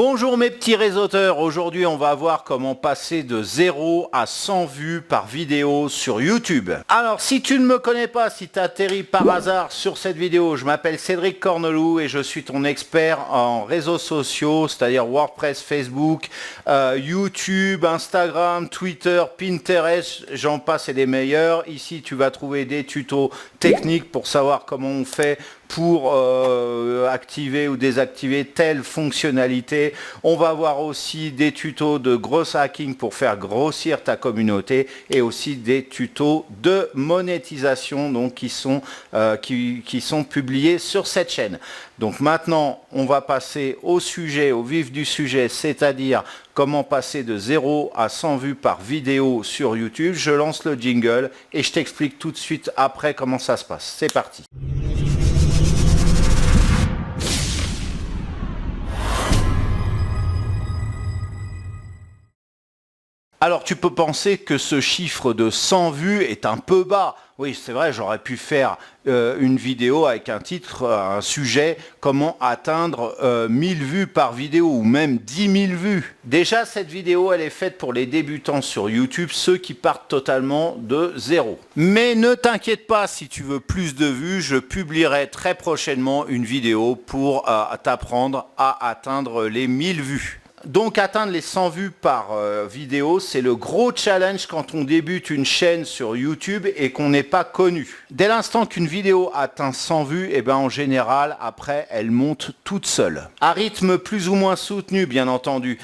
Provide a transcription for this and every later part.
Bonjour mes petits réseauteurs, aujourd'hui on va voir comment passer de 0 à 100 vues par vidéo sur YouTube. Alors si tu ne me connais pas, si tu atterris par hasard sur cette vidéo, je m'appelle Cédric Corneloup et je suis ton expert en réseaux sociaux, c'est-à-dire WordPress, Facebook, YouTube, Instagram, Twitter, Pinterest, j'en passe et des meilleurs. Ici tu vas trouver des tutos techniques pour savoir comment on fait pour activer ou désactiver telle fonctionnalité. On va voir aussi des tutos de gros hacking pour faire grossir ta communauté et aussi des tutos de monétisation donc qui sont publiés sur cette chaîne. Donc maintenant, on va passer au sujet, au vif du sujet, c'est-à-dire comment passer de 0 à 100 vues par vidéo sur YouTube. Je lance le jingle et je t'explique tout de suite après comment ça se passe. C'est parti. Alors tu peux penser que ce chiffre de 100 vues est un peu bas. Oui, c'est vrai, j'aurais pu faire une vidéo avec un titre, un sujet, comment atteindre 1000 vues par vidéo ou même 10 000 vues. Déjà, cette vidéo, elle est faite pour les débutants sur YouTube, ceux qui partent totalement de zéro. Mais ne t'inquiète pas, si tu veux plus de vues, je publierai très prochainement une vidéo pour t'apprendre à atteindre les 1000 vues. Donc atteindre les 100 vues par vidéo, c'est le gros challenge quand on débute une chaîne sur YouTube et qu'on n'est pas connu. Dès l'instant qu'une vidéo atteint 100 vues, et ben en général, après, elle monte toute seule. À rythme plus ou moins soutenu, bien entendu.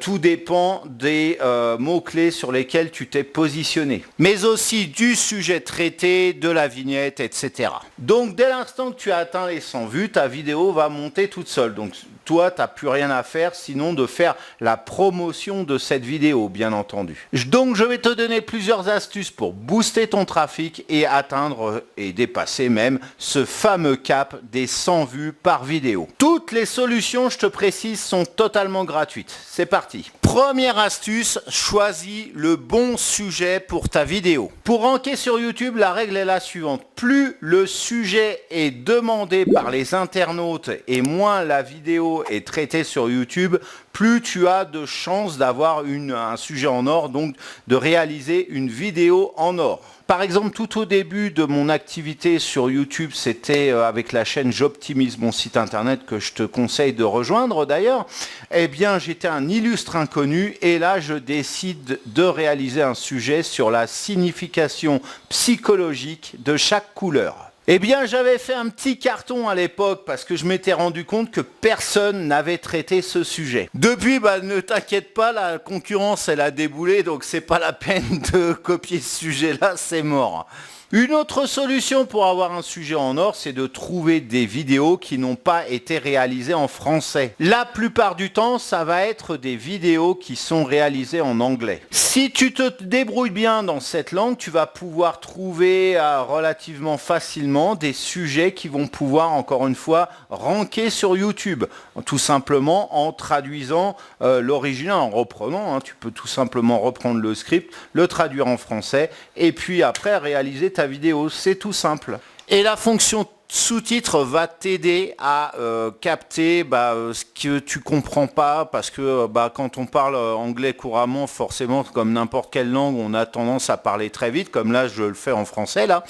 Tout dépend des mots-clés sur lesquels tu t'es positionné. Mais aussi du sujet traité, de la vignette, etc. Donc dès l'instant que tu as atteint les 100 vues, ta vidéo va monter toute seule. Donc toi, tu n'as plus rien à faire sinon de faire la promotion de cette vidéo, bien entendu. Donc je vais te donner plusieurs astuces pour booster ton trafic et atteindre et dépasser même ce fameux cap des 100 vues par vidéo. Toutes les solutions, je te précise, sont totalement gratuites. C'est parti. Première astuce, choisis le bon sujet pour ta vidéo. Pour ranker sur YouTube, la règle est la suivante. Plus le sujet est demandé par les internautes et moins la vidéo est traitée sur YouTube, plus tu as de chances d'avoir un sujet en or, donc de réaliser une vidéo en or. Par exemple, tout au début de mon activité sur YouTube, c'était avec la chaîne J'optimise mon site internet que je te conseille de rejoindre d'ailleurs. Eh bien, j'étais un illustre inconnu et là, je décide de réaliser un sujet sur la signification psychologique de chaque couleur. Eh bien, j'avais fait un petit carton à l'époque parce que je m'étais rendu compte que personne n'avait traité ce sujet. Depuis, ne t'inquiète pas, la concurrence, elle a déboulé, donc c'est pas la peine de copier ce sujet-là, c'est mort. Une autre solution pour avoir un sujet en or, c'est de trouver des vidéos qui n'ont pas été réalisées en français. La plupart du temps, ça va être des vidéos qui sont réalisées en anglais. Si tu te débrouilles bien dans cette langue, tu vas pouvoir trouver relativement facilement des sujets qui vont pouvoir, encore une fois, ranker sur YouTube. Tout simplement en traduisant l'original, en reprenant. Tu peux tout simplement reprendre le script, le traduire en français et puis après réaliser ta vidéo, c'est tout simple. Et la fonction sous-titres va t'aider à capter ce que tu comprends pas parce que quand on parle anglais couramment, forcément comme n'importe quelle langue, on a tendance à parler très vite, comme là je le fais en français là,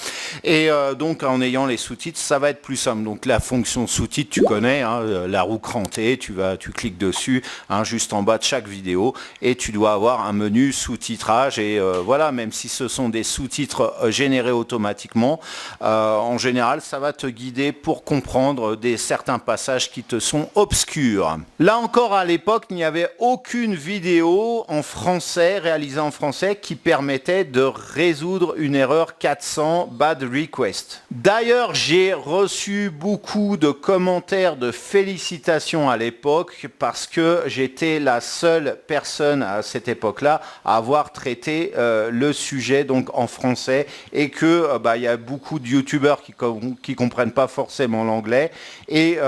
et donc en ayant les sous-titres, ça va être plus simple. Donc la fonction sous-titres, tu connais, la roue crantée, tu cliques dessus, juste en bas de chaque vidéo, et tu dois avoir un menu sous-titrage, et voilà, même si ce sont des sous-titres générés automatiquement, en général ça va te guider pour comprendre certains passages qui te sont obscurs. Là encore, à l'époque, il n'y avait aucune vidéo en français, réalisée en français, qui permettait de résoudre une erreur 400 bad request. D'ailleurs, j'ai reçu beaucoup de commentaires de félicitations à l'époque parce que j'étais la seule personne à cette époque-là à avoir traité le sujet donc en français et que il y a beaucoup de youtubeurs qui comprennent pas forcément l'anglais et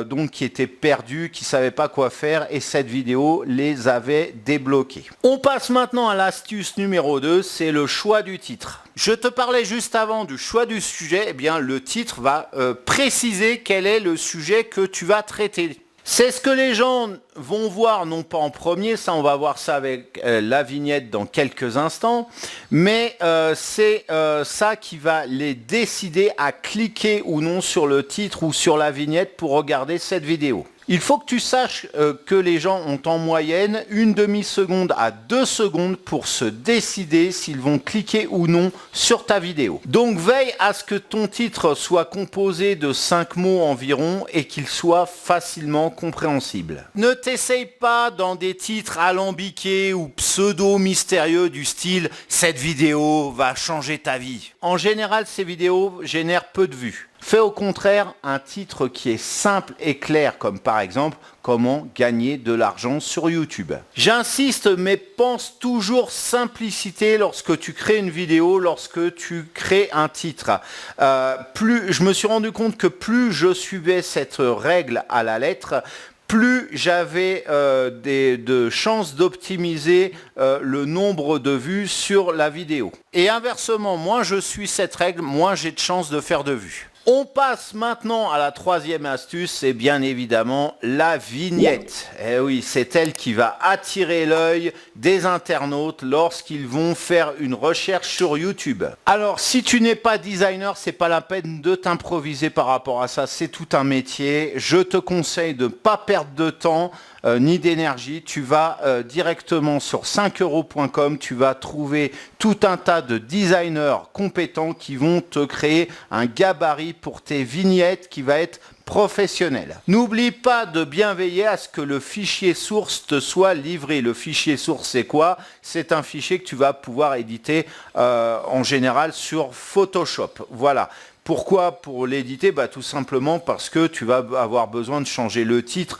donc qui étaient perdus, qui savaient pas quoi faire et cette vidéo les avait débloqués. On passe maintenant à l'astuce numéro 2, c'est le choix du titre. Je te parlais juste avant du choix du sujet, eh bien le titre va préciser quel est le sujet que tu vas traiter. C'est ce que les gens vont voir, non pas en premier, ça on va voir ça avec la vignette dans quelques instants, mais c'est ça qui va les décider à cliquer ou non sur le titre ou sur la vignette pour regarder cette vidéo. Il faut que tu saches que les gens ont en moyenne une demi-seconde à 2 secondes pour se décider s'ils vont cliquer ou non sur ta vidéo. Donc veille à ce que ton titre soit composé de 5 mots environ et qu'il soit facilement compréhensible. Ne t'essaye pas dans des titres alambiqués ou pseudo-mystérieux du style « cette vidéo va changer ta vie ». En général, ces vidéos génèrent peu de vues. Fais au contraire un titre qui est simple et clair, comme par exemple « Comment gagner de l'argent sur YouTube ». J'insiste, mais pense toujours simplicité lorsque tu crées une vidéo, lorsque tu crées un titre. Je me suis rendu compte que plus je suivais cette règle à la lettre, plus j'avais de chances d'optimiser le nombre de vues sur la vidéo. Et inversement, moins je suis cette règle, moins j'ai de chances de faire de vues. On passe maintenant à la troisième astuce, c'est bien évidemment la vignette. Eh oui, c'est elle qui va attirer l'œil des internautes lorsqu'ils vont faire une recherche sur YouTube. Alors, si tu n'es pas designer, c'est pas la peine de t'improviser par rapport à ça, c'est tout un métier. Je te conseille de ne pas perdre de temps ni d'énergie. Tu vas directement sur 5euros.com, tu vas trouver tout un tas de designers compétents qui vont te créer un gabarit pour tes vignettes qui va être professionnel. N'oublie pas de bien veiller à ce que le fichier source te soit livré. Le fichier source, c'est quoi? C'est un fichier que tu vas pouvoir éditer en général sur Photoshop. Voilà. Pourquoi pour l'éditer? Tout simplement parce que tu vas avoir besoin de changer le titre,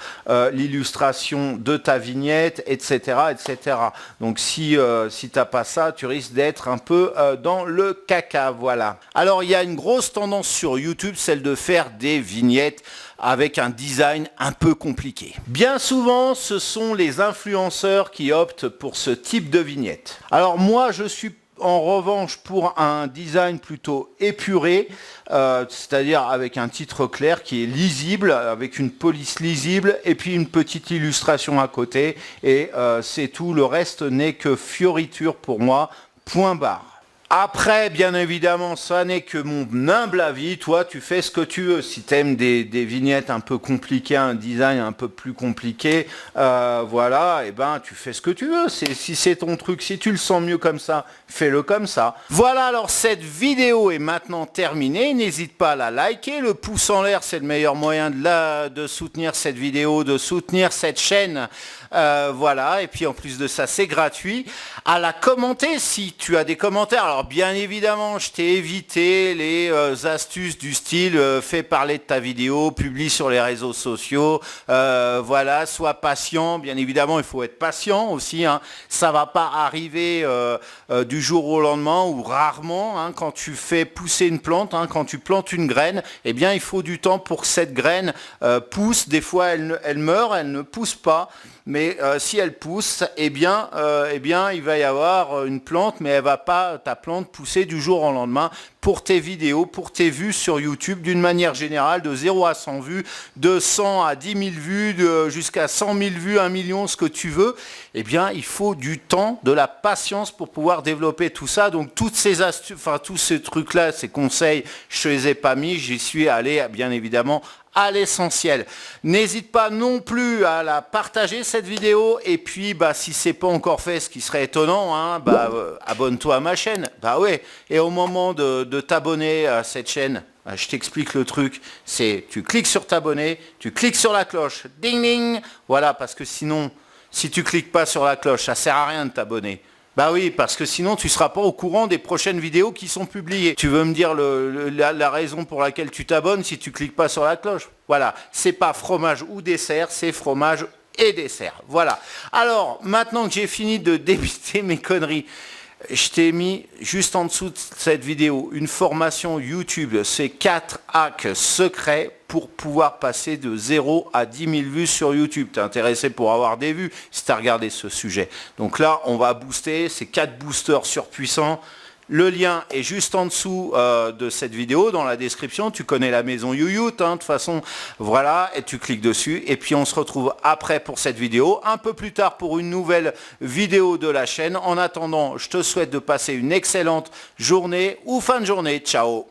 l'illustration de ta vignette, etc. etc. Donc si tu n'as pas ça, tu risques d'être un peu dans le caca. Voilà. Alors il y a une grosse tendance sur YouTube, celle de faire des vignettes avec un design un peu compliqué. Bien souvent, ce sont les influenceurs qui optent pour ce type de vignette. Alors moi, je suis en revanche pour un design plutôt épuré, c'est-à-dire avec un titre clair qui est lisible, avec une police lisible et puis une petite illustration à côté et c'est tout, le reste n'est que fioriture pour moi, point barre. Après, bien évidemment, ça n'est que mon humble avis. Toi, tu fais ce que tu veux. Si tu aimes des vignettes un peu compliquées, un design un peu plus compliqué, voilà, et tu fais ce que tu veux. Si c'est ton truc, si tu le sens mieux comme ça, fais-le comme ça. Voilà, alors cette vidéo est maintenant terminée. N'hésite pas à la liker. Le pouce en l'air, c'est le meilleur moyen de soutenir cette vidéo, de soutenir cette chaîne. Voilà, et puis en plus de ça, c'est gratuit. À la commenter si tu as des commentaires. Alors bien évidemment, je t'ai évité les astuces du style fais parler de ta vidéo, publie sur les réseaux sociaux, voilà, sois patient. Bien évidemment, il faut être patient aussi, hein. Ça va pas arriver du jour au lendemain ou rarement, hein, quand tu fais pousser une plante, hein, quand tu plantes une graine, eh bien il faut du temps pour que cette graine pousse. Des fois elle meurt, elle ne pousse pas. Mais si elle pousse, eh bien, il va y avoir une plante, mais elle va pas, ta plante, pousser du jour au lendemain. Pour tes vidéos, pour tes vues sur YouTube, d'une manière générale, de 0 à 100 vues, de 100 à 10 000 vues, jusqu'à 100 000 vues, 1 million, ce que tu veux, eh bien, il faut du temps, de la patience pour pouvoir développer tout ça. Donc, toutes ces astuces, tous ces trucs-là, ces conseils, je ne les ai pas mis, j'y suis allé, bien évidemment, à l'essentiel. N'hésite pas non plus à la partager cette vidéo et puis si c'est pas encore fait, ce qui serait étonnant, hein, abonne-toi à ma chaîne. Ouais. Et au moment de t'abonner à cette chaîne, je t'explique le truc, c'est tu cliques sur t'abonner, tu cliques sur la cloche, ding ding, voilà, parce que sinon, si tu cliques pas sur la cloche, ça sert à rien de t'abonner. Oui, parce que sinon tu ne seras pas au courant des prochaines vidéos qui sont publiées. Tu veux me dire la raison pour laquelle tu t'abonnes si tu cliques pas sur la cloche? Voilà, c'est pas fromage ou dessert, c'est fromage et dessert. Voilà. Alors, maintenant que j'ai fini de débiter mes conneries, je t'ai mis juste en dessous de cette vidéo une formation YouTube. C'est 4 hacks secrets pour pouvoir passer de 0 à 10 000 vues sur YouTube. Tu es intéressé pour avoir des vues si tu as regardé ce sujet. Donc là, on va booster. C'est 4 boosters surpuissants. Le lien est juste en dessous de cette vidéo, dans la description. Tu connais la maison YouYout, hein, de toute façon, voilà, et tu cliques dessus. Et puis on se retrouve après pour cette vidéo, un peu plus tard pour une nouvelle vidéo de la chaîne. En attendant, je te souhaite de passer une excellente journée ou fin de journée. Ciao!